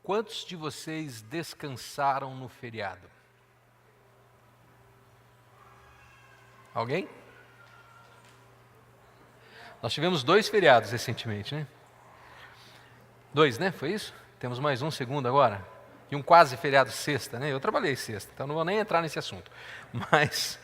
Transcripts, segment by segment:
Quantos de vocês descansaram no feriado? Alguém? Nós tivemos 2 feriados recentemente, né? 2, né? Foi isso? Temos mais um segundo agora. E um quase feriado sexta, né? Eu trabalhei sexta, então não vou nem entrar nesse assunto. Mas,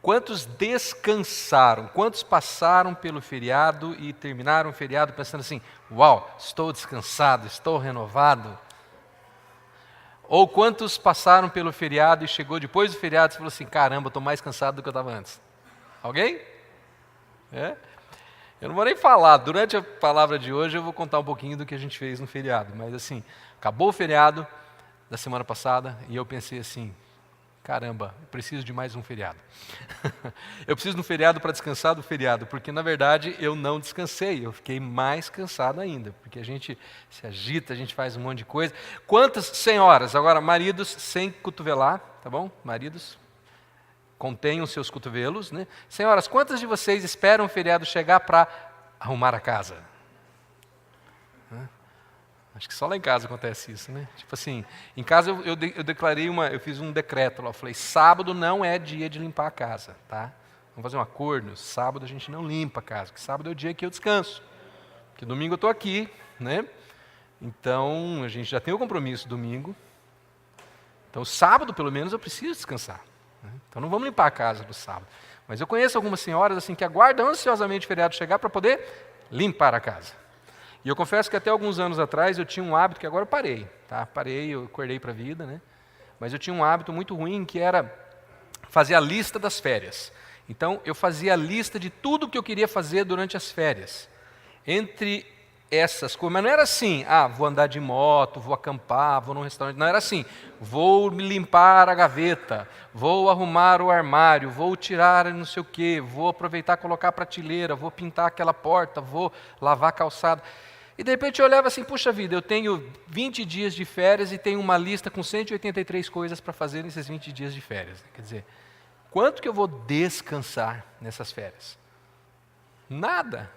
quantos descansaram? Quantos passaram pelo feriado e terminaram o feriado pensando assim, uau, estou descansado, estou renovado? Ou quantos passaram pelo feriado e chegou depois do feriado e falou assim, caramba, estou mais cansado do que eu estava antes? Alguém? Eu não vou nem falar, durante a palavra de hoje eu vou contar um pouquinho do que a gente fez no feriado, mas assim, acabou o feriado da semana passada e eu pensei assim, caramba, eu preciso de mais um feriado. Eu preciso de um feriado para descansar do feriado, porque na verdade eu não descansei, eu fiquei mais cansado ainda, porque a gente se agita, a gente faz um monte de coisa. Quantas senhoras, agora maridos sem cotovelar, tá bom? Maridos, contenham seus cotovelos, né? Senhoras, quantas de vocês esperam o feriado chegar para arrumar a casa? Acho que só lá em casa acontece isso, né? Tipo assim, em casa eu declarei eu fiz um decreto lá, eu falei, sábado não é dia de limpar a casa, tá? Vamos fazer um acordo, sábado a gente não limpa a casa, porque sábado é o dia que eu descanso, porque domingo eu estou aqui, né? Então, a gente já tem o compromisso domingo, então sábado pelo menos eu preciso descansar. Então não vamos limpar a casa do sábado. Mas eu conheço algumas senhoras assim que aguardam ansiosamente o feriado chegar para poder limpar a casa. E eu confesso que até alguns anos atrás eu tinha um hábito que agora eu parei, tá? Parei, eu acordei para a vida, né? Mas eu tinha um hábito muito ruim que era fazer a lista das férias. Então eu fazia a lista de tudo que eu queria fazer durante as férias. Entre essas coisas, mas não era assim, vou andar de moto, vou acampar, vou num restaurante, não era assim, vou me limpar a gaveta, vou arrumar o armário, vou tirar não sei o quê, vou aproveitar e colocar a prateleira, vou pintar aquela porta, vou lavar a calçada. E de repente eu olhava assim, puxa vida, eu tenho 20 dias de férias e tenho uma lista com 183 coisas para fazer nesses 20 dias de férias. Quer dizer, quanto que eu vou descansar nessas férias? Nada.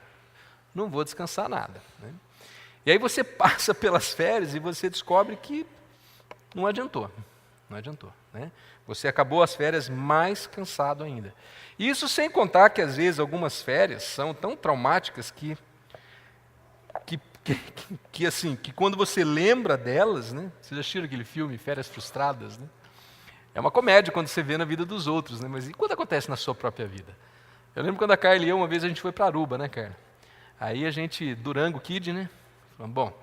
Não vou descansar nada. Né? E aí você passa pelas férias e você descobre que não adiantou. Não adiantou. Né? Você acabou as férias mais cansado ainda. Isso sem contar que às vezes algumas férias são tão traumáticas que quando você lembra delas, né? Vocês já assistiram aquele filme Férias Frustradas? Né? É uma comédia quando você vê na vida dos outros, né? Mas e quando acontece na sua própria vida? Eu lembro quando a Carla e eu, uma vez a gente foi para Aruba, né, Carla? Aí a gente, Durango Kid, né? Falamos, bom,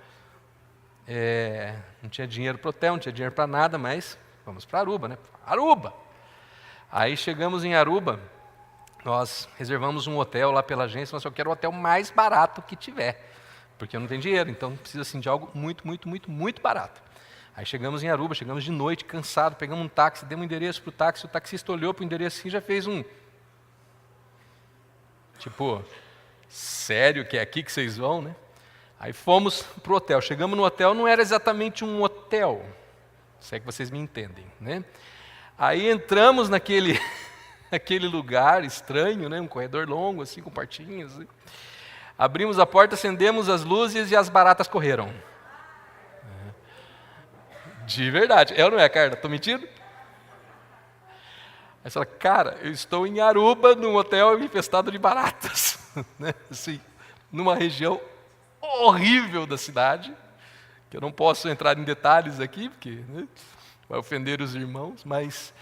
não tinha dinheiro para hotel, não tinha dinheiro para nada, mas vamos para Aruba, né? Aruba! Aí chegamos em Aruba, nós reservamos um hotel lá pela agência, mas eu quero o hotel mais barato que tiver, porque eu não tenho dinheiro, então precisa assim, de algo muito, muito, muito, muito barato. Aí chegamos em Aruba, chegamos de noite, cansado, pegamos um táxi, demos um endereço para o táxi, o taxista olhou para o endereço assim e já fez um... Tipo... Sério que é aqui que vocês vão, né? Aí fomos para o hotel. Chegamos no hotel, não era exatamente um hotel, se é que vocês me entendem, né? Aí entramos naquele lugar estranho, né? Um corredor longo, assim, com portinhas. Assim. Abrimos a porta, acendemos as luzes e as baratas correram. De verdade. É ou não é, Carla? Estou mentindo? Aí você fala, cara, eu estou em Aruba, num hotel infestado de baratas. Né? Assim, numa região horrível da cidade, que eu não posso entrar em detalhes aqui, porque né, vai ofender os irmãos, mas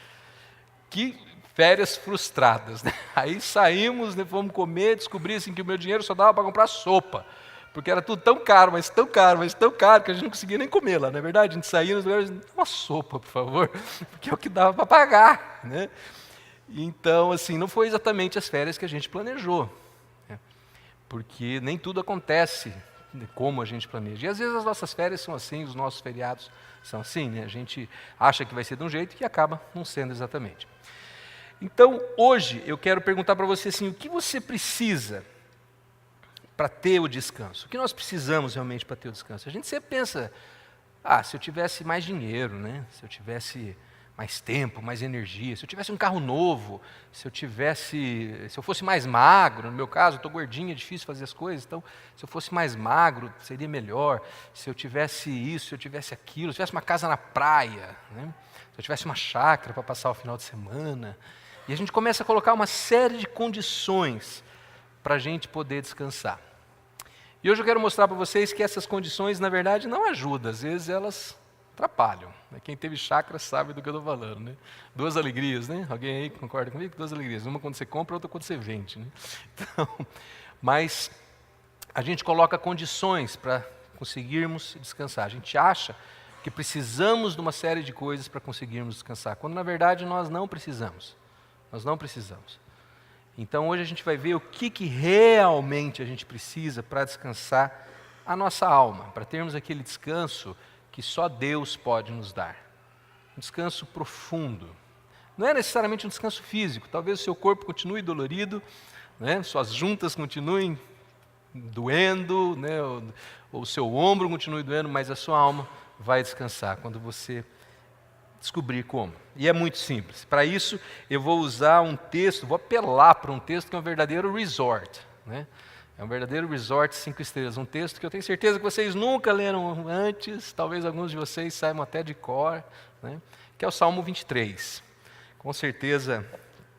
que férias frustradas. Né? Aí saímos, né, fomos comer, descobri assim, que o meu dinheiro só dava para comprar sopa, porque era tudo tão caro, mas tão caro, mas tão caro, que a gente não conseguia nem comer lá, não é verdade? A gente saía nos lugares, uma sopa, por favor, porque é o que dava para pagar. Né? Então, assim, não foi exatamente as férias que a gente planejou. Porque nem tudo acontece como a gente planeja. E às vezes as nossas férias são assim, os nossos feriados são assim, né? A gente acha que vai ser de um jeito e acaba não sendo exatamente. Então, hoje, eu quero perguntar para você assim, o que você precisa para ter o descanso? O que nós precisamos realmente para ter o descanso? A gente sempre pensa, se eu tivesse mais dinheiro, né? Se eu tivesse mais tempo, mais energia. Se eu tivesse um carro novo, se eu fosse mais magro, no meu caso, eu estou gordinho, é difícil fazer as coisas, então, se eu fosse mais magro, seria melhor. Se eu tivesse isso, se eu tivesse aquilo, se eu tivesse uma casa na praia, né? Se eu tivesse uma chácara para passar o final de semana. E a gente começa a colocar uma série de condições para a gente poder descansar. E hoje eu quero mostrar para vocês que essas condições, na verdade, não ajudam, às vezes elas atrapalham. Quem teve chácara sabe do que eu estou falando. Né? Duas alegrias, né? Alguém aí concorda comigo? Duas alegrias, uma quando você compra, outra quando você vende. Né? Então, mas a gente coloca condições para conseguirmos descansar. A gente acha que precisamos de uma série de coisas para conseguirmos descansar, quando na verdade nós não precisamos. Nós não precisamos. Então hoje a gente vai ver o que realmente a gente precisa para descansar a nossa alma, para termos aquele descanso que só Deus pode nos dar. Um descanso profundo. Não é necessariamente um descanso físico, talvez o seu corpo continue dolorido, né? Suas juntas continuem doendo, né? ou o seu ombro continue doendo, mas a sua alma vai descansar quando você descobrir como. E é muito simples. Para isso, eu vou usar um texto, vou apelar para um texto que é um verdadeiro resort. Né? É um verdadeiro resort 5 estrelas. Um texto que eu tenho certeza que vocês nunca leram antes, talvez alguns de vocês saibam até de cor, né? Que é o Salmo 23. Com certeza,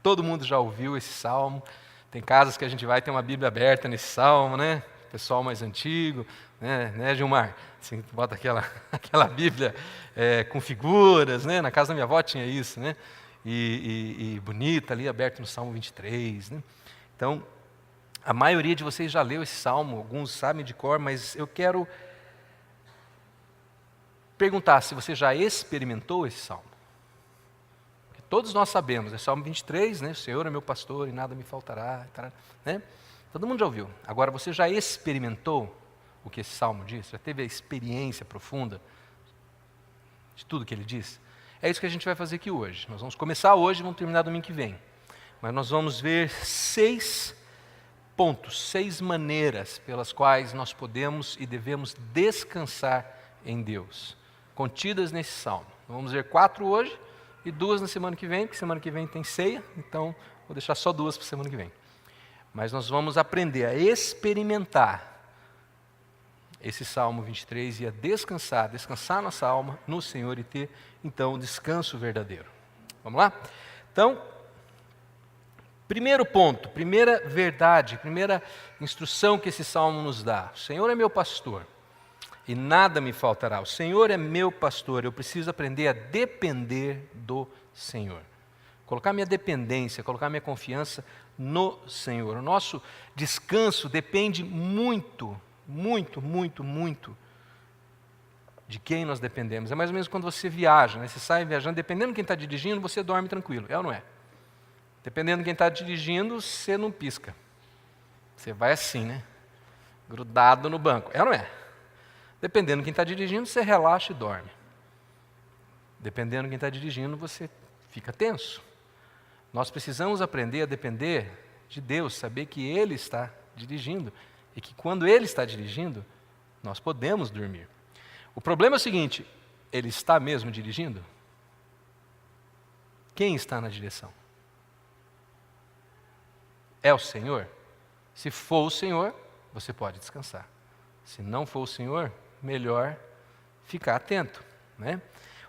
todo mundo já ouviu esse salmo. Tem casas que a gente vai ter uma Bíblia aberta nesse salmo, né? Pessoal mais antigo, né, Gilmar? Assim, bota aquela Bíblia com figuras, né? Na casa da minha avó tinha isso, né? E bonita ali, aberto no Salmo 23, né? Então, a maioria de vocês já leu esse salmo, alguns sabem de cor, mas eu quero perguntar se você já experimentou esse salmo. Porque todos nós sabemos, é Salmo 23, né? O Senhor é meu pastor e nada me faltará, né? Todo mundo já ouviu. Agora, você já experimentou o que esse salmo diz? Já teve a experiência profunda de tudo que ele diz? É isso que a gente vai fazer aqui hoje. Nós vamos começar hoje e vamos terminar domingo que vem. Mas nós vamos ver 6 pontos, 6 maneiras pelas quais nós podemos e devemos descansar em Deus, contidas nesse salmo. Vamos ver 4 hoje e 2 na semana que vem, porque semana que vem tem ceia, então vou deixar só 2 para a semana que vem. Mas nós vamos aprender a experimentar esse Salmo 23 e a descansar nossa alma no Senhor e ter, então, um descanso verdadeiro. Vamos lá? Então, primeiro ponto, primeira verdade, primeira instrução que esse Salmo nos dá. O Senhor é meu pastor e nada me faltará. O Senhor é meu pastor, eu preciso aprender a depender do Senhor. Colocar minha dependência, colocar minha confiança no Senhor. O nosso descanso depende muito de quem nós dependemos. É mais ou menos quando você viaja, né? Você sai viajando, dependendo de quem está dirigindo, você dorme tranquilo, é ou não é? Dependendo de quem está dirigindo, você não pisca. Você vai assim, né? Grudado no banco, é ou não é? Dependendo de quem está dirigindo, você relaxa e dorme. Dependendo de quem está dirigindo, você fica tenso. Nós precisamos aprender a depender de Deus, saber que Ele está dirigindo e que quando Ele está dirigindo, nós podemos dormir. O problema é o seguinte, Ele está mesmo dirigindo? Quem está na direção? É o Senhor? Se for o Senhor, você pode descansar. Se não for o Senhor, melhor ficar atento, né?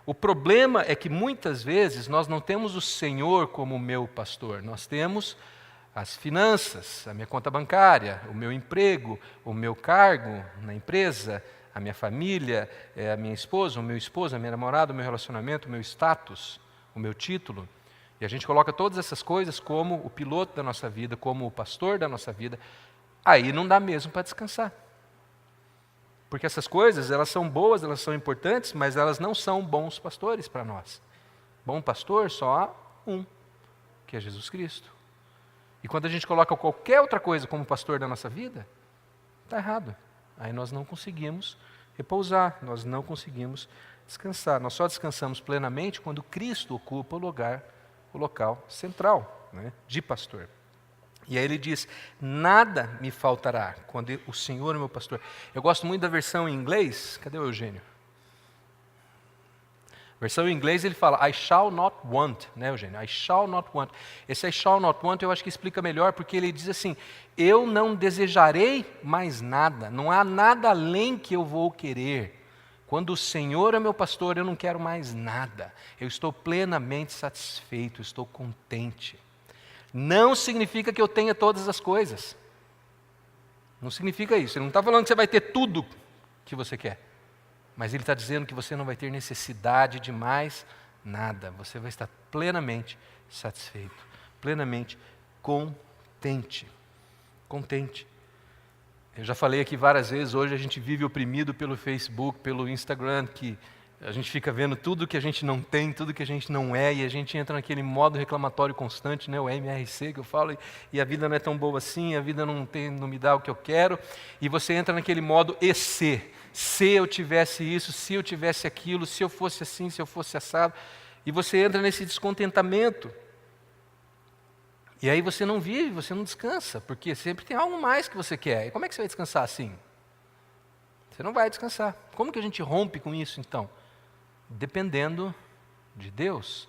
O problema é que muitas vezes nós não temos o Senhor como meu pastor, nós temos as finanças, a minha conta bancária, o meu emprego, o meu cargo na empresa, a minha família, a minha esposa, o meu esposo, a minha namorada, o meu relacionamento, o meu status, o meu título. E a gente coloca todas essas coisas como o piloto da nossa vida, como o pastor da nossa vida. Aí não dá mesmo para descansar. Porque essas coisas, elas são boas, elas são importantes, mas elas não são bons pastores para nós. Bom pastor só há um, que é Jesus Cristo. E quando a gente coloca qualquer outra coisa como pastor da nossa vida, está errado. Aí nós não conseguimos repousar, nós não conseguimos descansar. Nós só descansamos plenamente quando Cristo ocupa o local central, né, de pastor. E aí ele diz, nada me faltará quando o Senhor é meu pastor. Eu gosto muito da versão em inglês, cadê o Eugênio? Versão em inglês ele fala, I shall not want, né, Eugênio? I shall not want. Esse I shall not want eu acho que explica melhor, porque ele diz assim, eu não desejarei mais nada, não há nada além que eu vou querer. Quando o Senhor é meu pastor, eu não quero mais nada. Eu estou plenamente satisfeito, estou contente. Não significa que eu tenha todas as coisas. Não significa isso. Ele não está falando que você vai ter tudo que você quer. Mas ele está dizendo que você não vai ter necessidade de mais nada. Você vai estar plenamente satisfeito, plenamente contente. Contente. Eu já falei aqui várias vezes, hoje a gente vive oprimido pelo Facebook, pelo Instagram, que a gente fica vendo tudo que a gente não tem, tudo que a gente não é, e a gente entra naquele modo reclamatório constante, né, o MRC que eu falo, e a vida não é tão boa assim, a vida não me dá o que eu quero, e você entra naquele modo e se eu tivesse isso, se eu tivesse aquilo, se eu fosse assim, se eu fosse assado, e você entra nesse descontentamento. E aí você não vive, você não descansa, porque sempre tem algo mais que você quer. E como é que você vai descansar assim? Você não vai descansar. Como que a gente rompe com isso então? Dependendo de Deus,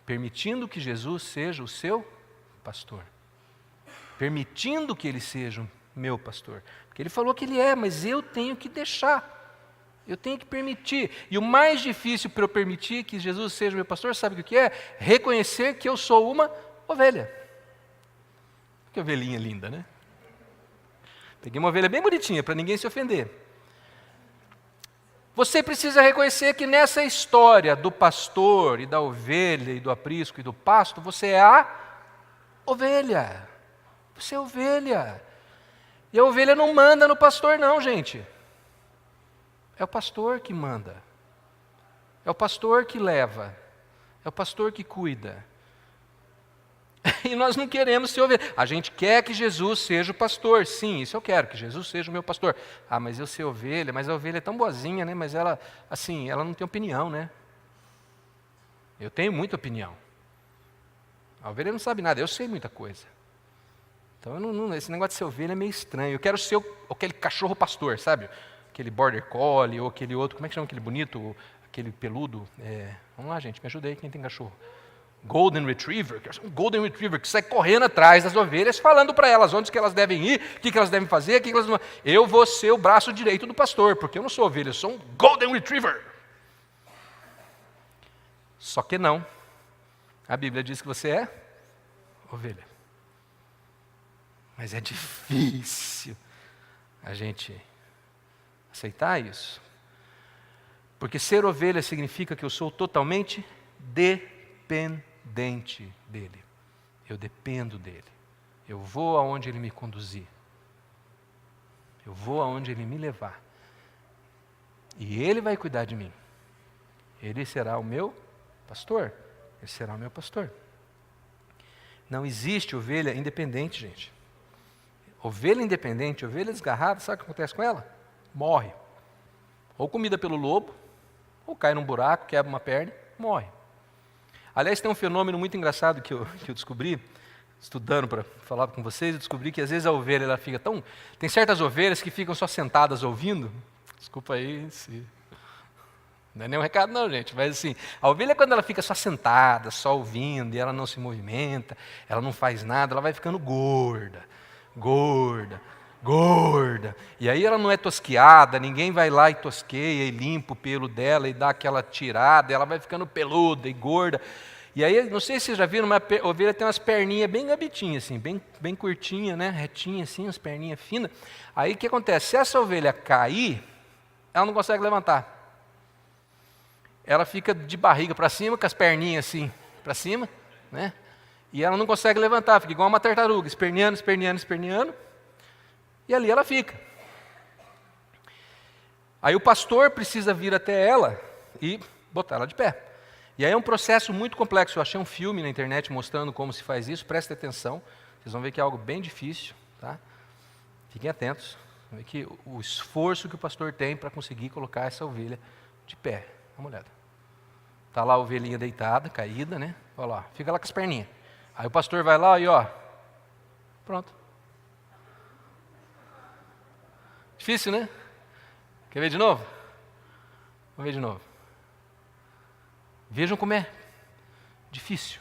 permitindo que Jesus seja o seu pastor, permitindo que Ele seja o meu pastor, porque Ele falou que Ele é, mas eu tenho que deixar, eu tenho que permitir, e o mais difícil para eu permitir que Jesus seja o meu pastor, sabe o que é? Reconhecer que eu sou uma ovelha. Que ovelhinha linda, né? Peguei uma ovelha bem bonitinha, para ninguém se ofender. Você precisa reconhecer que nessa história do pastor e da ovelha e do aprisco e do pasto, você é a ovelha. Você é ovelha. E a ovelha não manda no pastor não, gente. É o pastor que manda. É o pastor que leva. É o pastor que cuida. E nós não queremos ser ovelha. A gente quer que Jesus seja o pastor. Sim, isso eu quero, que Jesus seja o meu pastor. Ah, mas eu ser ovelha, mas a ovelha é tão boazinha, né? Mas ela, assim, ela não tem opinião, né? Eu tenho muita opinião. A ovelha não sabe nada, eu sei muita coisa. Então, esse negócio de ser ovelha é meio estranho. Eu quero ser aquele cachorro pastor, sabe? Aquele border collie ou aquele outro, como é que chama aquele bonito, aquele peludo? Vamos lá, gente, me ajuda aí, quem tem cachorro. Golden Retriever, um Golden Retriever que sai correndo atrás das ovelhas, falando para elas onde que elas devem ir, o que elas devem fazer, o que elas não... Eu vou ser o braço direito do pastor, porque eu não sou ovelha, eu sou um Golden Retriever. Só que não. A Bíblia diz que você é ovelha. Mas é difícil a gente aceitar isso. Porque ser ovelha significa que eu sou totalmente dependente dele. Eu dependo dele. Eu vou aonde ele me conduzir. Eu vou aonde ele me levar. E ele vai cuidar de mim. Ele será o meu pastor. Ele será o meu pastor. Não existe ovelha independente, gente. Ovelha independente, ovelha desgarrada, sabe o que acontece com ela? Morre. Ou comida pelo lobo, ou cai num buraco, quebra uma perna, morre. Aliás, tem um fenômeno muito engraçado que eu descobri, estudando para falar com vocês, eu descobri que às vezes a ovelha ela fica tão... Tem certas ovelhas que ficam só sentadas ouvindo. Desculpa aí se... Não é nenhum recado não, gente, mas assim, a ovelha quando ela fica só sentada, só ouvindo, e ela não se movimenta, ela não faz nada, ela vai ficando gorda. E aí ela não é tosqueada, ninguém vai lá e tosqueia e limpa o pelo dela e dá aquela tirada, ela vai ficando peluda e gorda. E aí, não sei se vocês já viram, uma ovelha tem umas perninhas bem gabitinhas, assim, bem curtinhas, né? Retinhas assim, umas perninhas finas. Aí o que acontece? Se essa ovelha cair, ela não consegue levantar. Ela fica de barriga para cima, com as perninhas assim para cima, né? E ela não consegue levantar, fica igual uma tartaruga, esperneando, e ali ela fica. Aí o pastor precisa vir até ela e botar ela de pé. E aí é um processo muito complexo. Eu achei um filme na internet mostrando como se faz isso, prestem atenção, vocês vão ver que é algo bem difícil, tá? Fiquem atentos, vão ver que o esforço que o pastor tem para conseguir colocar essa ovelha de pé. Dá uma olhada. Está lá a ovelhinha deitada, caída, né? Olha lá, fica lá com as perninhas. Aí o pastor vai lá e ó, pronto. Difícil, né? Quer ver de novo? Vamos ver de novo. Vejam como é difícil.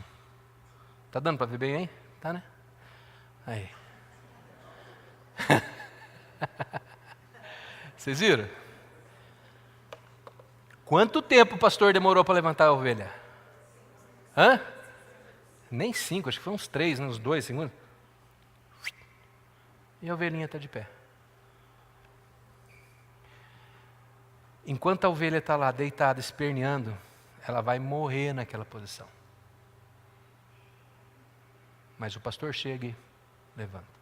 Tá dando para ver bem aí? Tá, né? Aí. Vocês viram? Quanto tempo o pastor demorou para levantar a ovelha? Hã? Nem 5, acho que foi uns 3, uns 2 segundos. E a ovelhinha está de pé. Enquanto a ovelha está lá deitada, esperneando, ela vai morrer naquela posição. Mas o pastor chega e levanta.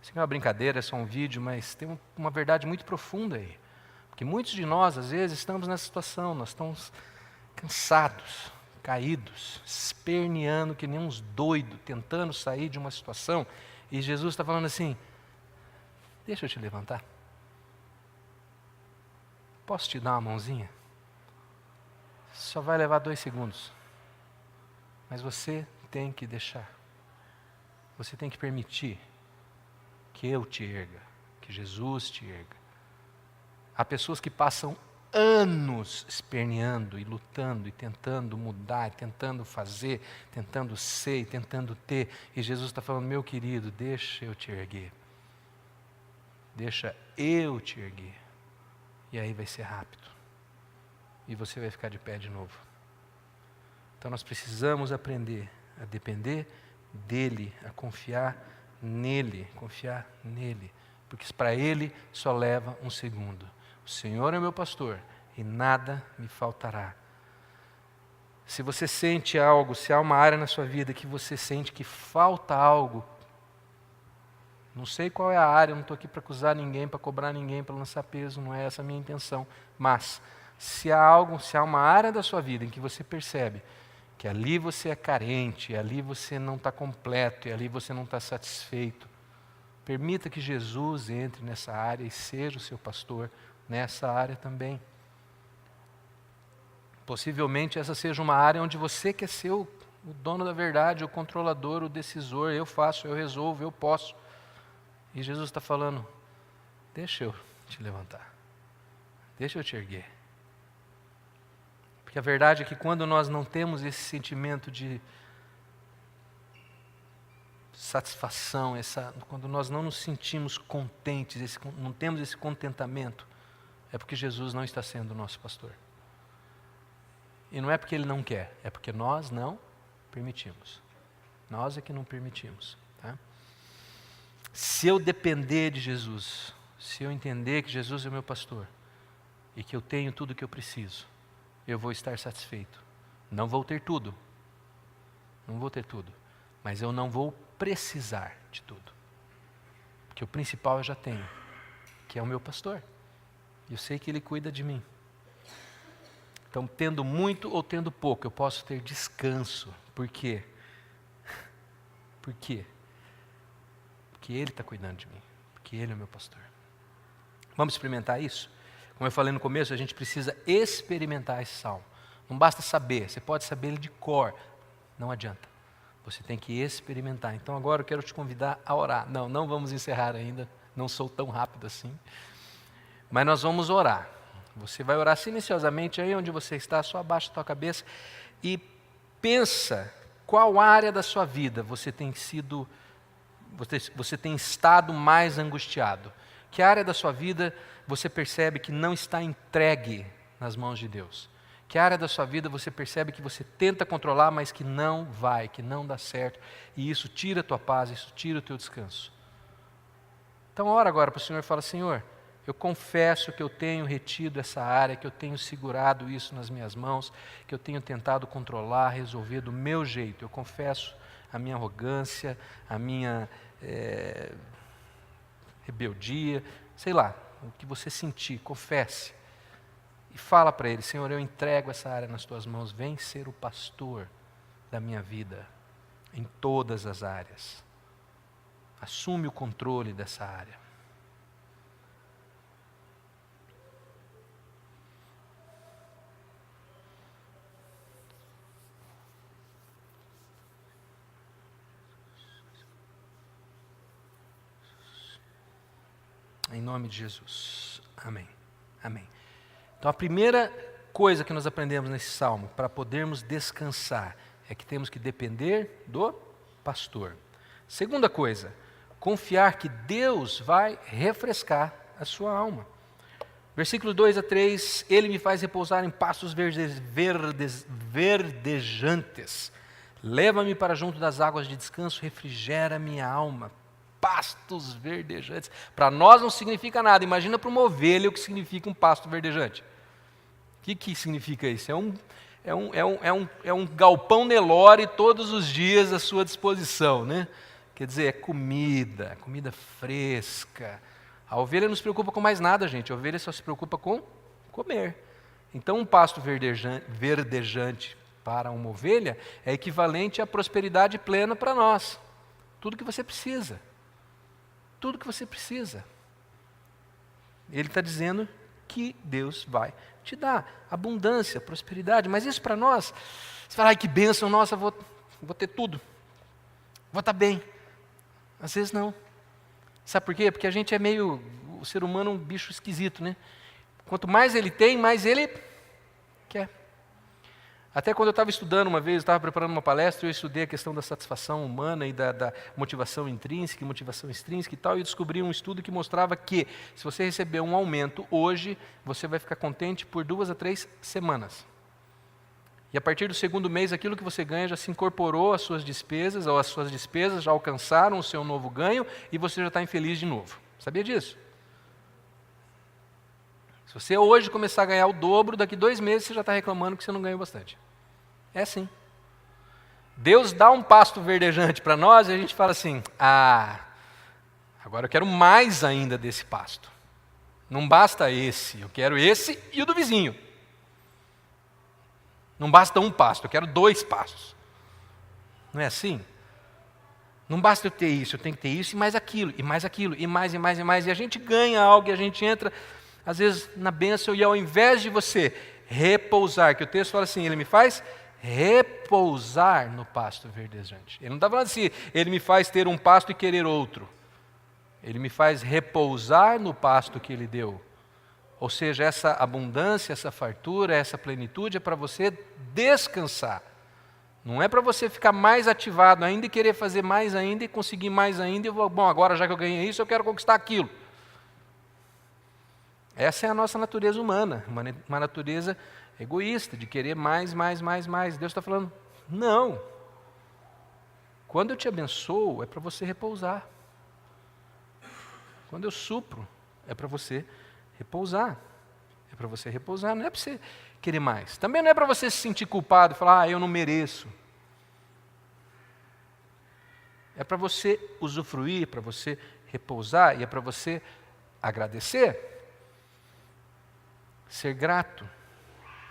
Isso aqui é uma brincadeira, é só um vídeo, mas tem uma verdade muito profunda aí. Porque muitos de nós, às vezes, estamos nessa situação, nós estamos cansados, caídos, esperneando que nem uns doidos, tentando sair de uma situação, e Jesus está falando assim, deixa eu te levantar. Posso te dar uma mãozinha? Só vai levar 2 segundos. Mas você tem que deixar. Você tem que permitir que eu te erga, que Jesus te erga. Há pessoas que passam anos esperneando e lutando e tentando mudar, tentando fazer, tentando ser e tentando ter. E Jesus está falando, meu querido, deixa eu te erguer. Deixa eu te erguer. E aí vai ser rápido. E você vai ficar de pé de novo. Então nós precisamos aprender a depender dEle, a confiar nele, porque para Ele só leva 1 segundo. O Senhor é meu pastor e nada me faltará. Se você sente algo, se há uma área na sua vida que você sente que falta algo, não sei qual é a área, eu não estou aqui para acusar ninguém, para cobrar ninguém, para lançar peso, não é essa a minha intenção, mas se há uma área da sua vida em que você percebe que ali você é carente, ali você não está completo, e ali você não está satisfeito, permita que Jesus entre nessa área e seja o seu pastor nessa área também. Possivelmente essa seja uma área onde você quer ser o dono da verdade, o controlador, o decisor, eu faço, eu resolvo, eu posso. E Jesus está falando, deixa eu te levantar, deixa eu te erguer. Porque a verdade é que quando nós não temos esse sentimento de satisfação, quando nós não nos sentimos contentes, não temos esse contentamento, é porque Jesus não está sendo o nosso pastor. E não é porque Ele não quer, é porque nós não permitimos. Nós é que não permitimos. Tá? Se eu depender de Jesus, se eu entender que Jesus é o meu pastor, e que eu tenho tudo o que eu preciso, eu vou estar satisfeito. Não vou ter tudo, mas eu não vou precisar de tudo. Porque o principal eu já tenho, que é o meu pastor. Eu sei que Ele cuida de mim. Então, tendo muito ou tendo pouco, eu posso ter descanso. Por quê? Por quê? Porque Ele está cuidando de mim. Porque Ele é o meu pastor. Vamos experimentar isso? Como eu falei no começo, a gente precisa experimentar esse salmo. Não basta saber, você pode saber ele de cor. Não adianta. Você tem que experimentar. Então agora eu quero te convidar a orar. Não vamos encerrar ainda. Não sou tão rápido assim. Mas nós vamos orar. Você vai orar silenciosamente aí onde você está, só abaixa a tua cabeça e pensa qual área da sua vida você tem estado mais angustiado. Que área da sua vida você percebe que não está entregue nas mãos de Deus? Que área da sua vida você percebe que você tenta controlar, mas que não vai, que não dá certo, e isso tira a tua paz, isso tira o teu descanso? Então ora agora para o Senhor e fala, Senhor, eu confesso que eu tenho retido essa área, que eu tenho segurado isso nas minhas mãos, que eu tenho tentado controlar, resolver do meu jeito. Eu confesso a minha arrogância, a minha rebeldia, sei lá, o que você sentir, confesse. E fala para Ele, Senhor, eu entrego essa área nas Tuas mãos, vem ser o pastor da minha vida, em todas as áreas. Assume o controle dessa área. Em nome de Jesus. Amém. Amém. Então a primeira coisa que nós aprendemos nesse salmo, para podermos descansar, é que temos que depender do pastor. Segunda coisa, confiar que Deus vai refrescar a sua alma. Versículo 2-3, ele me faz repousar em pastos verdejantes. Leva-me para junto das águas de descanso, refrigera minha alma. Pastos verdejantes. Para nós não significa nada. Imagina para uma ovelha o que significa um pasto verdejante. O que significa isso? É um galpão Nelore todos os dias à sua disposição, né? Quer dizer, é comida fresca. A ovelha não se preocupa com mais nada, gente. A ovelha só se preocupa com comer. Então, um pasto verdejante para uma ovelha é equivalente à prosperidade plena para nós. Tudo que você precisa. Tudo que você precisa. Ele está dizendo que Deus vai te dar abundância, prosperidade. Mas isso para nós, você fala, ai que bênção, nossa, vou ter tudo. Vou estar bem. Às vezes não. Sabe por quê? Porque a gente o ser humano é um bicho esquisito, né? Quanto mais ele tem, mais ele quer. Até quando eu estava estudando uma vez, eu estava preparando uma palestra, eu estudei a questão da satisfação humana e da motivação intrínseca e motivação extrínseca e tal, e eu descobri um estudo que mostrava que, se você receber um aumento hoje, você vai ficar contente por 2 a 3 semanas. E a partir do segundo mês, aquilo que você ganha já se incorporou às suas despesas, ou as suas despesas já alcançaram o seu novo ganho, e você já está infeliz de novo. Sabia disso? Se você hoje começar a ganhar o dobro, daqui 2 meses você já está reclamando que você não ganhou bastante. É assim. Deus dá um pasto verdejante para nós e a gente fala assim, agora eu quero mais ainda desse pasto. Não basta esse, eu quero esse e o do vizinho. Não basta um pasto, eu quero 2 pastos. Não é assim? Não basta eu ter isso, eu tenho que ter isso e mais aquilo, e mais aquilo, e mais, e mais, e mais. E a gente ganha algo e a gente entra, às vezes, na bênção, e ao invés de você repousar, que o texto fala assim, ele me faz repousar no pasto verdejante. Ele não está falando assim, ele me faz ter um pasto e querer outro. Ele me faz repousar no pasto que ele deu. Ou seja, essa abundância, essa fartura, essa plenitude é para você descansar. Não é para você ficar mais ativado ainda e querer fazer mais ainda e conseguir mais ainda. Bom, agora já que eu ganhei isso, eu quero conquistar aquilo. Essa é a nossa natureza humana, uma natureza egoísta, de querer mais, mais, mais, mais. Deus está falando, não. Quando eu te abençoo, é para você repousar. Quando eu supro, é para você repousar. É para você repousar, não é para você querer mais. Também não é para você se sentir culpado e falar, eu não mereço. É para você usufruir, para você repousar e é para você agradecer. Ser grato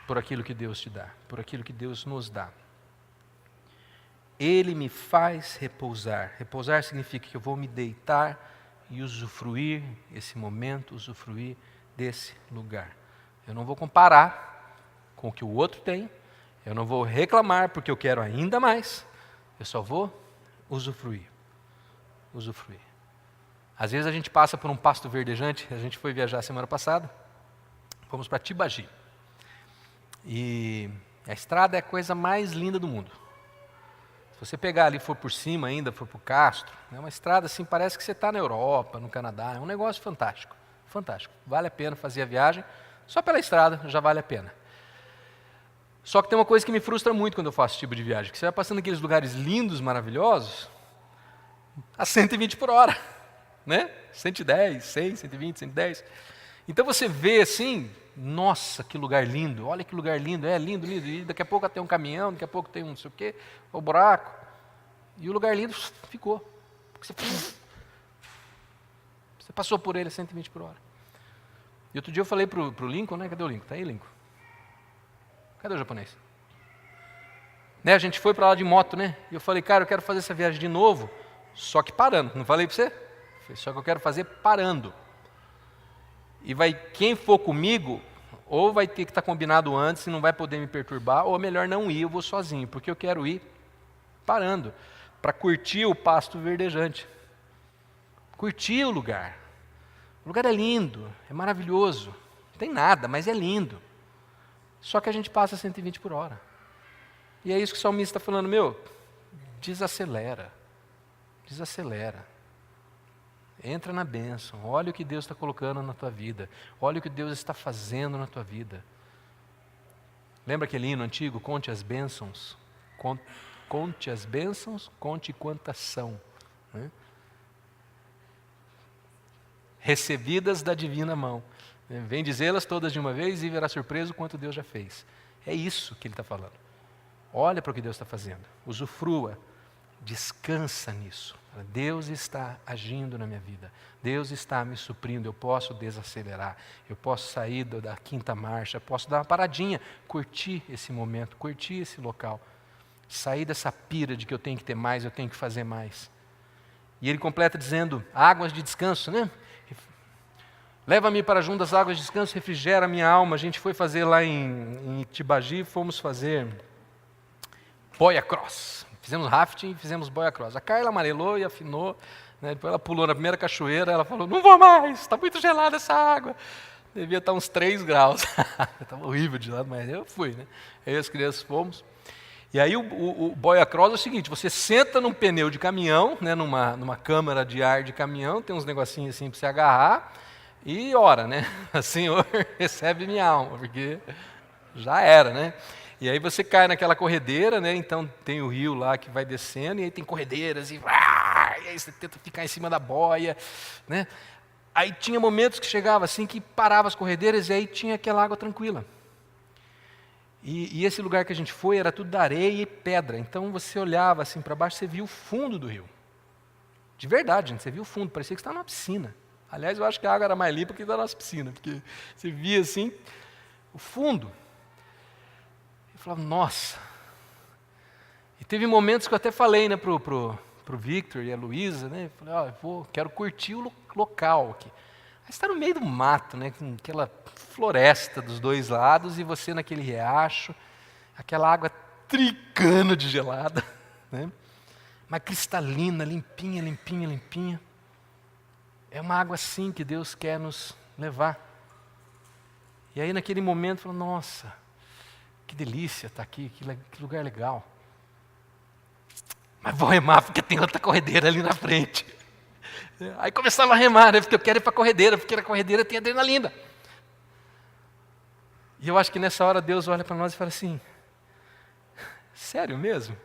por aquilo que Deus te dá, por aquilo que Deus nos dá. Ele me faz repousar. Repousar significa que eu vou me deitar e usufruir esse momento, usufruir desse lugar. Eu não vou comparar com o que o outro tem, eu não vou reclamar porque eu quero ainda mais, eu só vou usufruir. Usufruir. Às vezes a gente passa por um pasto verdejante, a gente foi viajar semana passada, fomos para Tibagi. E a estrada é a coisa mais linda do mundo. Se você pegar ali e for por cima ainda, for para o Castro, é uma estrada assim, parece que você está na Europa, no Canadá, é um negócio fantástico. Fantástico. Vale a pena fazer a viagem, só pela estrada já vale a pena. Só que tem uma coisa que me frustra muito quando eu faço esse tipo de viagem, que você vai passando aqueles lugares lindos, maravilhosos, a 120 por hora, né? 110, 100, 120, 110. Então você vê assim, nossa, que lugar lindo, olha que lugar lindo, é lindo, lindo, e daqui a pouco tem um caminhão, daqui a pouco tem um não sei o quê, o buraco, e o lugar lindo ficou. Porque você passou por ele a 120 por hora. E outro dia eu falei para o Lincoln, né? Cadê o Lincoln? Está aí, Lincoln? Cadê o japonês? Né, a gente foi para lá de moto, né? E eu falei, cara, eu quero fazer essa viagem de novo, só que parando. Não falei para você? Só que eu quero fazer parando. E quem for comigo, ou vai ter que estar combinado antes e não vai poder me perturbar, ou melhor não ir, eu vou sozinho, porque eu quero ir parando, para curtir o pasto verdejante. Curtir o lugar. O lugar é lindo, é maravilhoso. Não tem nada, mas é lindo. Só que a gente passa 120 por hora. E é isso que o salmista está falando, desacelera. Desacelera. Entra na bênção. Olha o que Deus está colocando na tua vida. Olha o que Deus está fazendo na tua vida. Lembra aquele hino antigo? Conte as bênçãos. Conte as bênçãos, conte quantas são. Né? Recebidas da divina mão. Vem dizê-las todas de uma vez e verá surpreso quanto Deus já fez. É isso que ele está falando. Olha para o que Deus está fazendo. Usufrua. Descansa nisso. Deus está agindo na minha vida. Deus está me suprindo. Eu posso desacelerar. Eu posso sair da quinta marcha. Posso dar uma paradinha. Curtir esse momento. Curtir esse local. Sair dessa pira de que eu tenho que ter mais, eu tenho que fazer mais. E ele completa dizendo, águas de descanso, né? Leva-me para junto das águas de descanso, refrigera a minha alma. A gente foi fazer lá em Itibagi, fomos fazer boia cross. Fizemos rafting e fizemos boia cross. A Carla amarelou e afinou, né? Depois ela pulou na primeira cachoeira, ela falou, não vou mais, está muito gelada essa água. Devia estar uns 3 graus. Estava horrível de lado, mas eu fui, né? Aí as crianças fomos. E aí o boia cross é o seguinte, você senta num pneu de caminhão, né? numa câmara de ar de caminhão, tem uns negocinhos assim para você agarrar, e ora, né? Senhor, recebe minha alma, porque já era, né? E aí você cai naquela corredeira, né? Então tem o rio lá que vai descendo, e aí tem corredeiras, e aí você tenta ficar em cima da boia, né? Aí tinha momentos que chegava assim, que parava as corredeiras, e aí tinha aquela água tranquila. E esse lugar que a gente foi era tudo da areia e pedra, então você olhava assim para baixo, você via o fundo do rio. De verdade, gente, você via o fundo, parecia que você estava numa piscina. Aliás, eu acho que a água era mais limpa que da nossa piscina, porque você via assim, o fundo. Eu falava, nossa. E teve momentos que eu até falei, né, pro Victor e a Luísa, né, eu falei, quero curtir o local aqui. Aí você está no meio do mato, né, com aquela floresta dos dois lados, e você naquele riacho, aquela água tricando de gelada, né, mas cristalina, limpinha, limpinha, limpinha. É uma água assim que Deus quer nos levar. E aí naquele momento, eu falei, nossa, que delícia estar aqui, que lugar legal. Mas vou remar porque tem outra corredeira ali na frente. Aí começava a remar, né, porque eu quero ir para a corredeira, porque na corredeira tem adrenalina. E eu acho que nessa hora Deus olha para nós e fala assim, sério mesmo?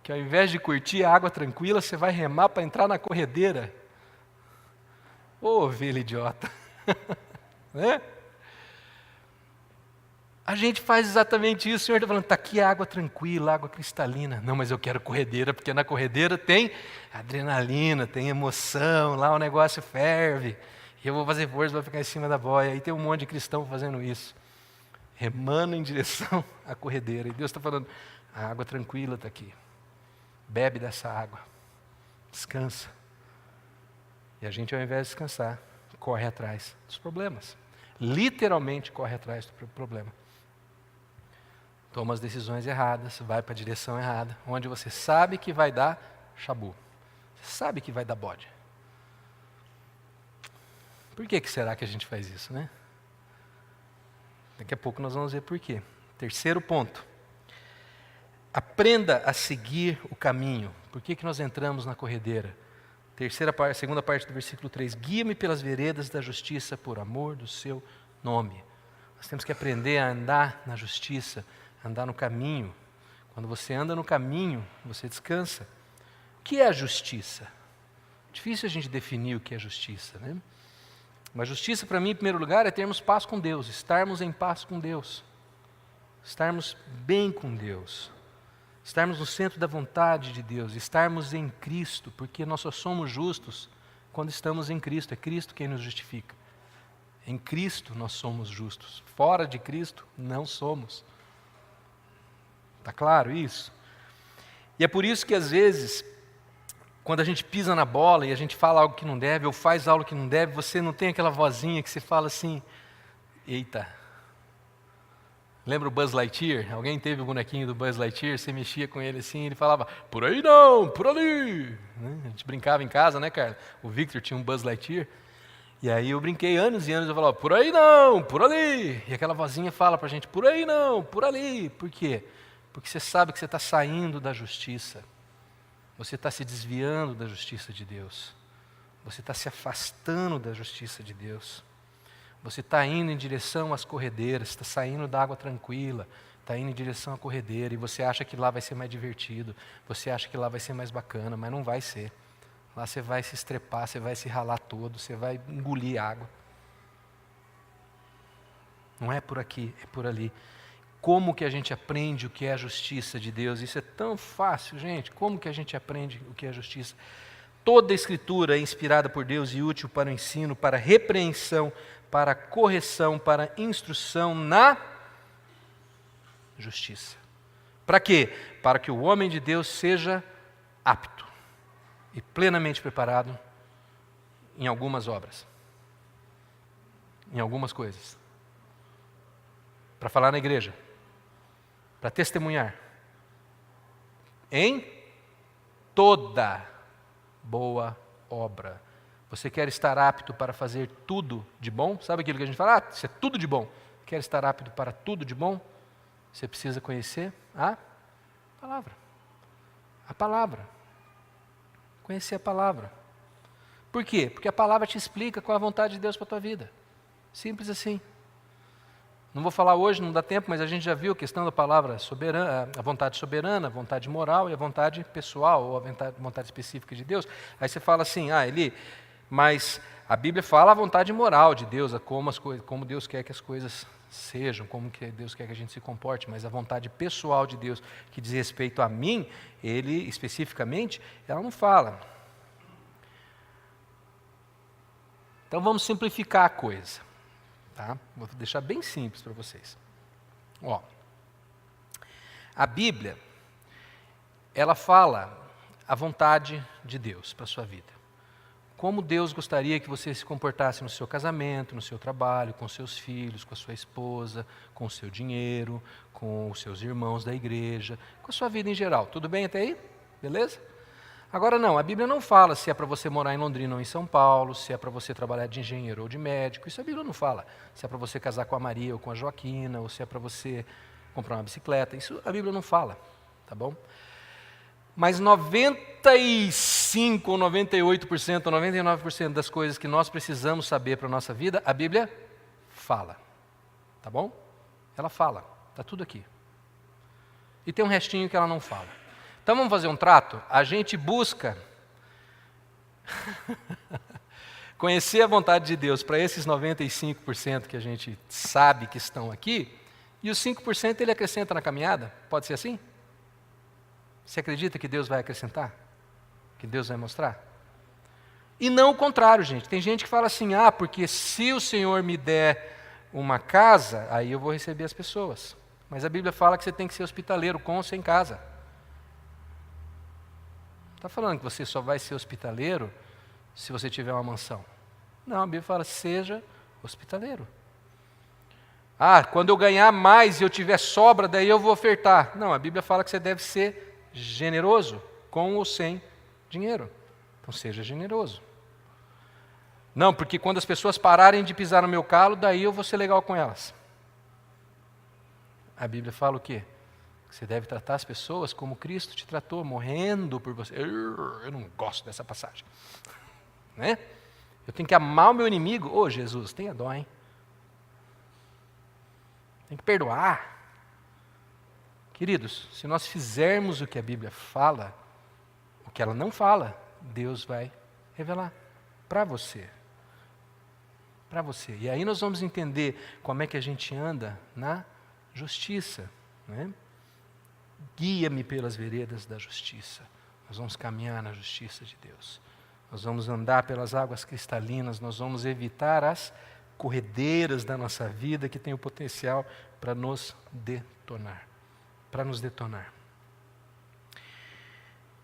Que ao invés de curtir a água tranquila, você vai remar para entrar na corredeira? Ô, ovelha idiota. Né? A gente faz exatamente isso. O Senhor está falando, está aqui a água tranquila, água cristalina. Não, mas eu quero corredeira, porque na corredeira tem adrenalina, tem emoção, lá o negócio ferve. E eu vou fazer força para ficar em cima da boia. Aí tem um monte de cristão fazendo isso. Remando em direção à corredeira. E Deus está falando, a água tranquila está aqui. Bebe dessa água. Descansa. E a gente, ao invés de descansar, corre atrás dos problemas. Literalmente corre atrás do problema. Toma as decisões erradas, vai para a direção errada, onde você sabe que vai dar chabu. Você sabe que vai dar bode. Por que será que a gente faz isso, né? Daqui a pouco nós vamos ver por quê. Terceiro ponto. Aprenda a seguir o caminho. Por que nós entramos na corredeira? Segunda parte do versículo 3. Guia-me pelas veredas da justiça por amor do seu nome. Nós temos que aprender a andar na justiça, andar no caminho. Quando você anda no caminho, você descansa. O que é a justiça? Difícil a gente definir o que é justiça, né? Mas justiça, para mim, em primeiro lugar, é termos paz com Deus, estarmos em paz com Deus, estarmos bem com Deus, estarmos no centro da vontade de Deus, estarmos em Cristo, porque nós só somos justos quando estamos em Cristo, é Cristo quem nos justifica. Em Cristo nós somos justos, fora de Cristo não somos. Está claro isso? E é por isso que às vezes, quando a gente pisa na bola e a gente fala algo que não deve, ou faz algo que não deve, você não tem aquela vozinha que você fala assim, eita. Lembra o Buzz Lightyear? Alguém teve o bonequinho do Buzz Lightyear, você mexia com ele assim, ele falava, por aí não, por ali. A gente brincava em casa, né, cara? O Victor tinha um Buzz Lightyear. E aí eu brinquei anos e anos, eu falava, por aí não, por ali. E aquela vozinha fala para a gente, por aí não, por ali. Por quê? Porque você sabe que você está saindo da justiça. Você está se desviando da justiça de Deus. Você está se afastando da justiça de Deus. Você está indo em direção às corredeiras, está saindo da água tranquila, está indo em direção à corredeira, e você acha que lá vai ser mais divertido, você acha que lá vai ser mais bacana, mas não vai ser. Lá você vai se estrepar, você vai se ralar todo, você vai engolir água. Não é por aqui, é por ali. Como que a gente aprende o que é a justiça de Deus? Isso é tão fácil, gente. Como que a gente aprende o que é a justiça? Toda a Escritura é inspirada por Deus e útil para o ensino, para a repreensão, para a correção, para a instrução na justiça. Para quê? Para que o homem de Deus seja apto e plenamente preparado em algumas obras, em algumas coisas. Para falar na igreja, para testemunhar, em toda boa obra. Você quer estar apto para fazer tudo de bom? Sabe aquilo que a gente fala? Isso é tudo de bom. Quer estar apto para tudo de bom? Você precisa conhecer a palavra. A palavra. Conhecer a palavra. Por quê? Porque a palavra te explica qual é a vontade de Deus para a tua vida. Simples assim. Não vou falar hoje, não dá tempo, mas a gente já viu a questão da palavra soberana, a vontade soberana, a vontade moral e a vontade pessoal, ou a vontade específica de Deus. Aí você fala assim, Eli, mas a Bíblia fala a vontade moral de Deus, como Deus quer que as coisas sejam, como que Deus quer que a gente se comporte, mas a vontade pessoal de Deus, que diz respeito a mim, Ele especificamente, ela não fala. Então vamos simplificar a coisa. Tá? Vou deixar bem simples para vocês. A Bíblia, ela fala a vontade de Deus para a sua vida. Como Deus gostaria que você se comportasse no seu casamento, no seu trabalho, com seus filhos, com a sua esposa, com o seu dinheiro, com os seus irmãos da igreja, com a sua vida em geral. Tudo bem até aí? Beleza? Agora não, a Bíblia não fala se é para você morar em Londrina ou em São Paulo, se é para você trabalhar de engenheiro ou de médico, isso a Bíblia não fala. Se é para você casar com a Maria ou com a Joaquina, ou se é para você comprar uma bicicleta, isso a Bíblia não fala, tá bom? Mas 95% ou 98% ou 99% das coisas que nós precisamos saber para a nossa vida, a Bíblia fala, tá bom? Ela fala, está tudo aqui. E tem um restinho que ela não fala. Então vamos fazer um trato? A gente busca conhecer a vontade de Deus para esses 95% que a gente sabe que estão aqui, e os 5% ele acrescenta na caminhada. Pode ser assim? Você acredita que Deus vai acrescentar? Que Deus vai mostrar? E não o contrário, gente. Tem gente que fala assim, porque se o Senhor me der uma casa, aí eu vou receber as pessoas. Mas a Bíblia fala que você tem que ser hospitaleiro com ou sem casa. Está falando que você só vai ser hospitaleiro se você tiver uma mansão. Não, a Bíblia fala, seja hospitaleiro. Quando eu ganhar mais e eu tiver sobra, daí eu vou ofertar. Não, a Bíblia fala que você deve ser generoso, com ou sem dinheiro. Então seja generoso. Não, porque quando as pessoas pararem de pisar no meu calo, daí eu vou ser legal com elas. A Bíblia fala o quê? Você deve tratar as pessoas como Cristo te tratou, morrendo por você. Eu não gosto dessa passagem. Né? Eu tenho que amar o meu inimigo. Jesus, tenha dó, hein? Tem que perdoar. Queridos, se nós fizermos o que a Bíblia fala, o que ela não fala, Deus vai revelar para você. Para você. E aí nós vamos entender como é que a gente anda na justiça, né? Guia-me pelas veredas da justiça. Nós vamos caminhar na justiça de Deus. Nós vamos andar pelas águas cristalinas, nós vamos evitar as corredeiras da nossa vida que tem o potencial para nos detonar. Para nos detonar.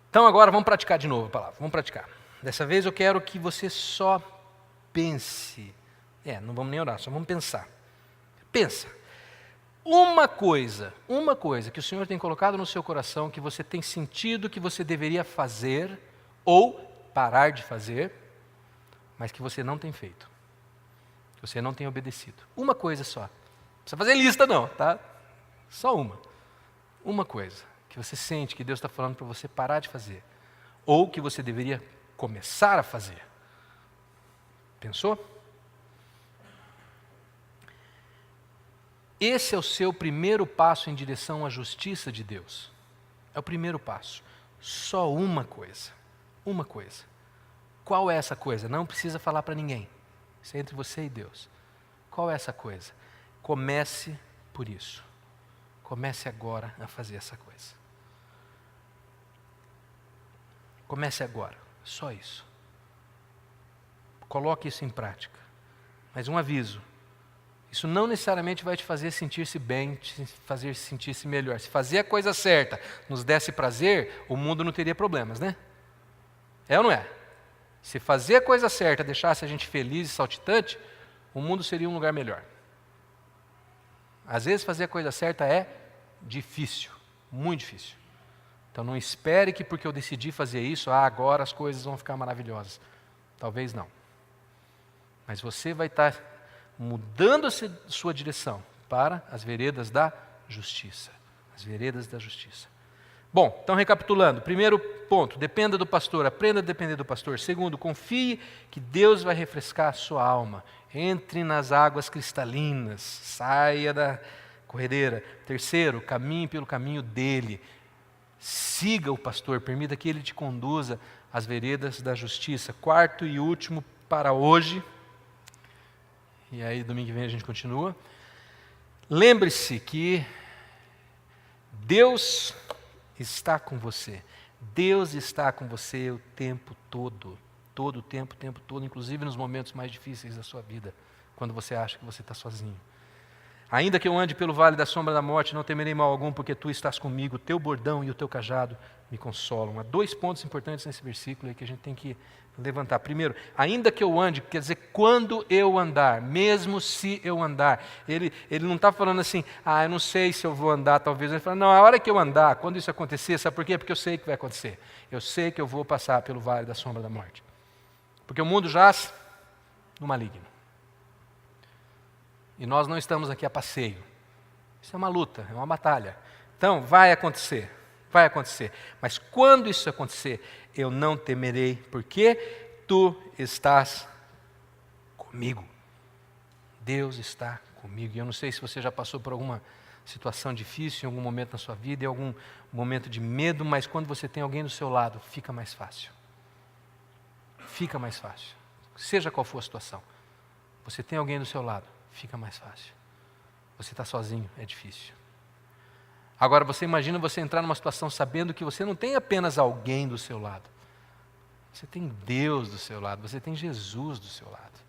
Então agora vamos praticar de novo a palavra. Vamos praticar. Dessa vez eu quero que você só pense. Não vamos nem orar, só vamos pensar. Pensa. Uma coisa que o Senhor tem colocado no seu coração, que você tem sentido que você deveria fazer ou parar de fazer, mas que você não tem feito. que você não tem obedecido. Uma coisa só. Não precisa fazer lista não, tá? Só uma. Uma coisa que você sente que Deus está falando para você parar de fazer. Ou que você deveria começar a fazer. Pensou? Esse é o seu primeiro passo em direção à justiça de Deus. É o primeiro passo. Só uma coisa. Uma coisa. Qual é essa coisa? Não precisa falar para ninguém. Isso é entre você e Deus. Qual é essa coisa? Comece por isso. Comece agora a fazer essa coisa. Comece agora. Só isso. Coloque isso em prática. Mas um aviso. Isso não necessariamente vai te fazer sentir-se bem, te fazer sentir-se melhor. Se fazer a coisa certa nos desse prazer, o mundo não teria problemas, né? É ou não é? Se fazer a coisa certa deixasse a gente feliz e saltitante, o mundo seria um lugar melhor. Às vezes fazer a coisa certa é difícil, muito difícil. Então não espere que porque eu decidi fazer isso, agora as coisas vão ficar maravilhosas. Talvez não. Mas você vai estar mudando a sua direção para as veredas da justiça. As veredas da justiça. Bom, então recapitulando. Primeiro ponto, dependa do pastor, aprenda a depender do pastor. Segundo, confie que Deus vai refrescar a sua alma. Entre nas águas cristalinas, saia da corredeira. Terceiro, caminhe pelo caminho dele. Siga o pastor, permita que ele te conduza às veredas da justiça. Quarto e último para hoje, e aí domingo que vem a gente continua. Lembre-se que Deus está com você. Deus está com você o tempo todo. Todo o tempo todo, inclusive nos momentos mais difíceis da sua vida, quando você acha que você está sozinho. Ainda que eu ande pelo vale da sombra da morte, não temerei mal algum, porque tu estás comigo, o teu bordão e o teu cajado me consolam. Há dois pontos importantes nesse versículo aí que a gente tem que levantar. Primeiro, ainda que eu ande, quer dizer, quando eu andar, mesmo se eu andar. Ele não está falando assim, eu não sei se eu vou andar, talvez. Ele fala, não, a hora que eu andar, quando isso acontecer, sabe por quê? Porque eu sei que vai acontecer. Eu sei que eu vou passar pelo vale da sombra da morte. Porque o mundo jaz no maligno. E nós não estamos aqui a passeio. Isso é uma luta, é uma batalha. Então, vai acontecer. Vai acontecer. Mas quando isso acontecer, eu não temerei, porque tu estás comigo. Deus está comigo. E eu não sei se você já passou por alguma situação difícil em algum momento na sua vida, em algum momento de medo, mas quando você tem alguém do seu lado, fica mais fácil. Fica mais fácil. Seja qual for a situação. Você tem alguém do seu lado, fica mais fácil. Você está sozinho, é difícil. Agora você imagina você entrar numa situação sabendo que você não tem apenas alguém do seu lado. Você tem Deus do seu lado, você tem Jesus do seu lado.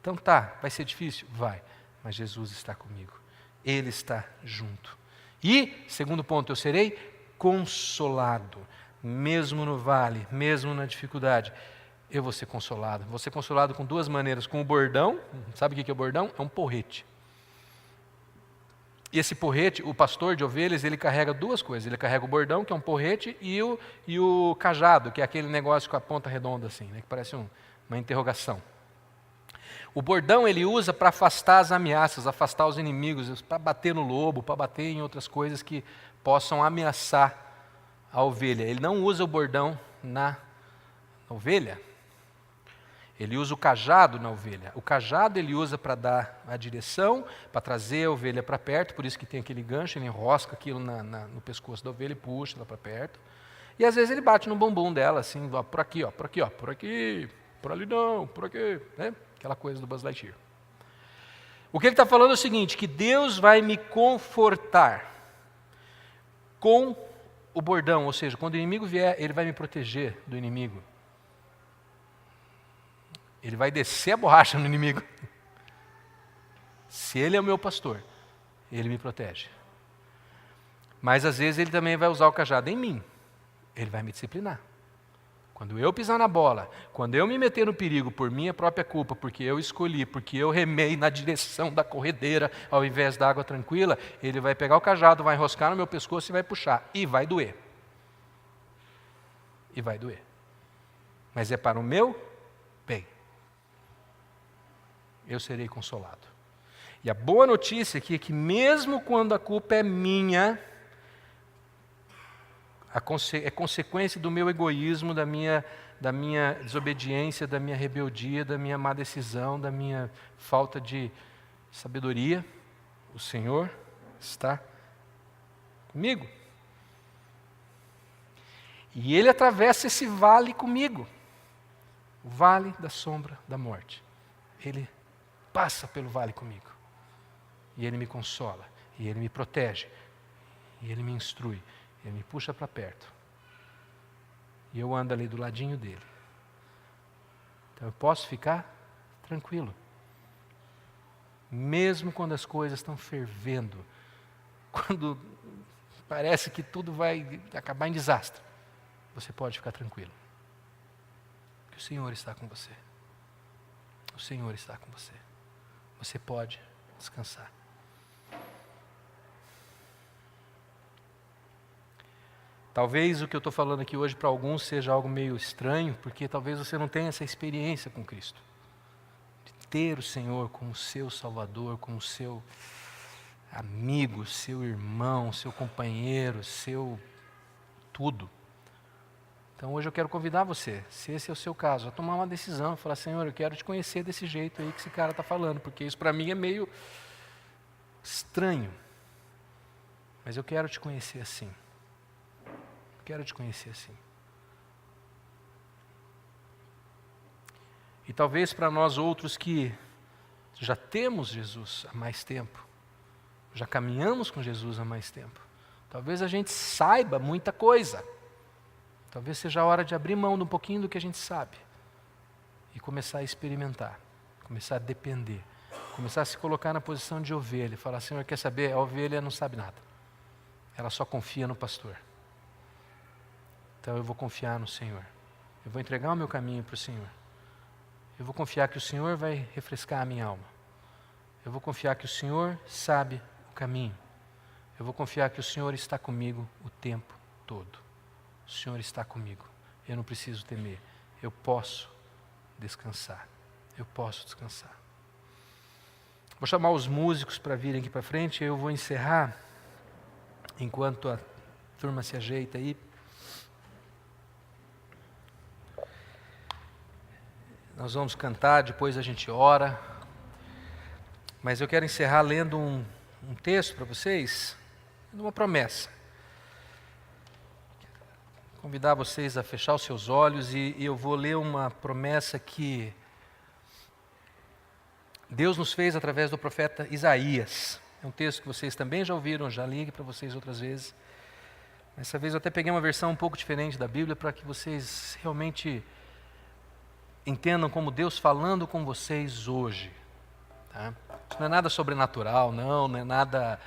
Então vai ser difícil? Vai, mas Jesus está comigo. Ele está junto. E, segundo ponto, eu serei consolado. Mesmo no vale, mesmo na dificuldade, eu vou ser consolado. Vou ser consolado com duas maneiras. Com o bordão, sabe o que é o bordão? É um porrete. E esse porrete, o pastor de ovelhas, ele carrega duas coisas. Ele carrega o bordão, que é um porrete, e o cajado, que é aquele negócio com a ponta redonda assim, né, que parece uma interrogação. O bordão ele usa para afastar as ameaças, afastar os inimigos, para bater no lobo, para bater em outras coisas que possam ameaçar a ovelha. Ele não usa o bordão na ovelha. Ele usa o cajado na ovelha. O cajado ele usa para dar a direção, para trazer a ovelha para perto, por isso que tem aquele gancho, ele enrosca aquilo no pescoço da ovelha e puxa ela para perto. E às vezes ele bate no bumbum dela, assim, ó, por aqui, por aqui, por ali não, por aqui, né? Aquela coisa do Buzz Lightyear. O que ele está falando é o seguinte, que Deus vai me confortar com o bordão, ou seja, quando o inimigo vier, ele vai me proteger do inimigo. Ele vai descer a borracha no inimigo. Se ele é o meu pastor, ele me protege. Mas às vezes ele também vai usar o cajado em mim. Ele vai me disciplinar. Quando eu pisar na bola, quando eu me meter no perigo por minha própria culpa, porque eu escolhi, porque eu remei na direção da corredeira ao invés da água tranquila, ele vai pegar o cajado, vai enroscar no meu pescoço e vai puxar. E vai doer. E vai doer. Mas é para o meu bem. eu serei consolado. E a boa notícia aqui é que mesmo quando a culpa é minha, é consequência do meu egoísmo, da minha desobediência, da minha rebeldia, da minha má decisão, da minha falta de sabedoria, o Senhor está comigo. E Ele atravessa esse vale comigo, o vale da sombra da morte. Ele passa pelo vale comigo. E Ele me consola, e Ele me protege, e Ele me instrui, Ele me puxa para perto. E eu ando ali do ladinho dele. Então eu posso ficar tranquilo. Mesmo quando as coisas estão fervendo, quando parece que tudo vai acabar em desastre, você pode ficar tranquilo. Porque o Senhor está com você. O Senhor está com você. Você pode descansar. Talvez o que eu estou falando aqui hoje para alguns seja algo meio estranho, porque talvez você não tenha essa experiência com Cristo. De ter o Senhor como seu Salvador, como seu amigo, seu irmão, seu companheiro, seu tudo. Então hoje eu quero convidar você, se esse é o seu caso, a tomar uma decisão, falar: Senhor, eu quero te conhecer desse jeito aí que esse cara está falando, porque isso para mim é meio estranho. Mas eu quero te conhecer assim. Quero te conhecer assim. E talvez para nós outros que já temos Jesus há mais tempo, já caminhamos com Jesus há mais tempo, talvez a gente saiba muita coisa. Talvez seja a hora de abrir mão de um pouquinho do que a gente sabe e começar a experimentar, começar a depender, começar a se colocar na posição de ovelha e falar: Senhor, quer saber? A ovelha não sabe nada. Ela só confia no pastor. Então eu vou confiar no Senhor. Eu vou entregar o meu caminho para o Senhor. Eu vou confiar que o Senhor vai refrescar a minha alma. Eu vou confiar que o Senhor sabe o caminho. Eu vou confiar que o Senhor está comigo o tempo todo. O Senhor está comigo. Eu não preciso temer. Eu posso descansar. Eu posso descansar. Vou chamar os músicos para virem aqui para frente. Eu vou encerrar enquanto a turma se ajeita aí. Nós vamos cantar, depois a gente ora. Mas eu quero encerrar lendo um texto para vocês, uma promessa. Convidar vocês a fechar os seus olhos e eu vou ler uma promessa que Deus nos fez através do profeta Isaías. É um texto que vocês também já ouviram, já li para vocês outras vezes. Dessa vez eu até peguei uma versão um pouco diferente da Bíblia para que vocês realmente entendam como Deus falando com vocês hoje. Tá? Isso não é nada sobrenatural, não é nada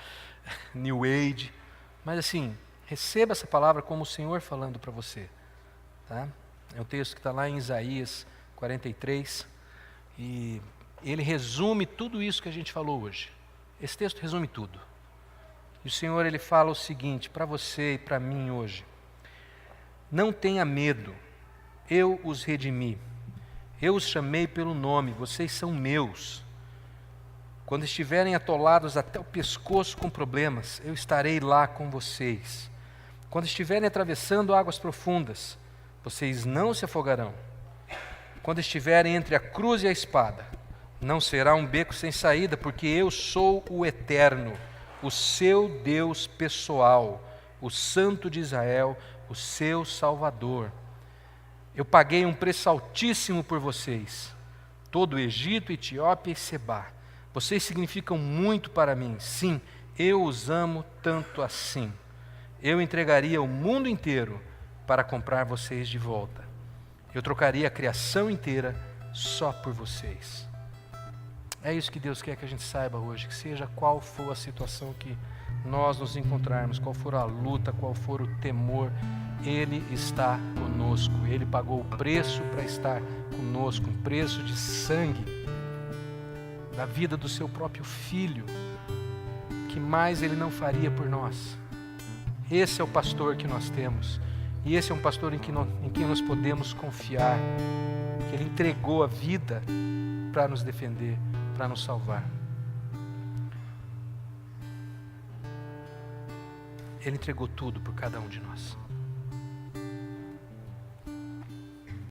New Age, mas assim, receba essa palavra como o Senhor falando para você. Tá? É um texto que está lá em Isaías 43, e ele resume tudo isso que a gente falou hoje. Esse texto resume tudo. E o Senhor, ele fala o seguinte para você e para mim hoje: não tenha medo, eu os redimi. Eu os chamei pelo nome, vocês são meus. Quando estiverem atolados até o pescoço com problemas, eu estarei lá com vocês. Quando estiverem atravessando águas profundas, vocês não se afogarão. Quando estiverem entre a cruz e a espada, não será um beco sem saída, porque eu sou o Eterno, o seu Deus pessoal, o Santo de Israel, o seu Salvador. Eu paguei um preço altíssimo por vocês, todo o Egito, Etiópia e Sebá. Vocês significam muito para mim. Sim, eu os amo tanto assim. Eu entregaria o mundo inteiro para comprar vocês de volta. Eu trocaria a criação inteira só por vocês. É isso que Deus quer que a gente saiba hoje, que seja qual for a situação que nós nos encontrarmos, qual for a luta, qual for o temor, Ele está conosco. Ele pagou o preço para estar conosco, um preço de sangue, da vida do seu próprio Filho. Que mais Ele não faria por nós? Esse é o pastor que nós temos, e esse é um pastor em quem nós podemos confiar, que Ele entregou a vida para nos defender, para nos salvar. Ele entregou tudo por cada um de nós.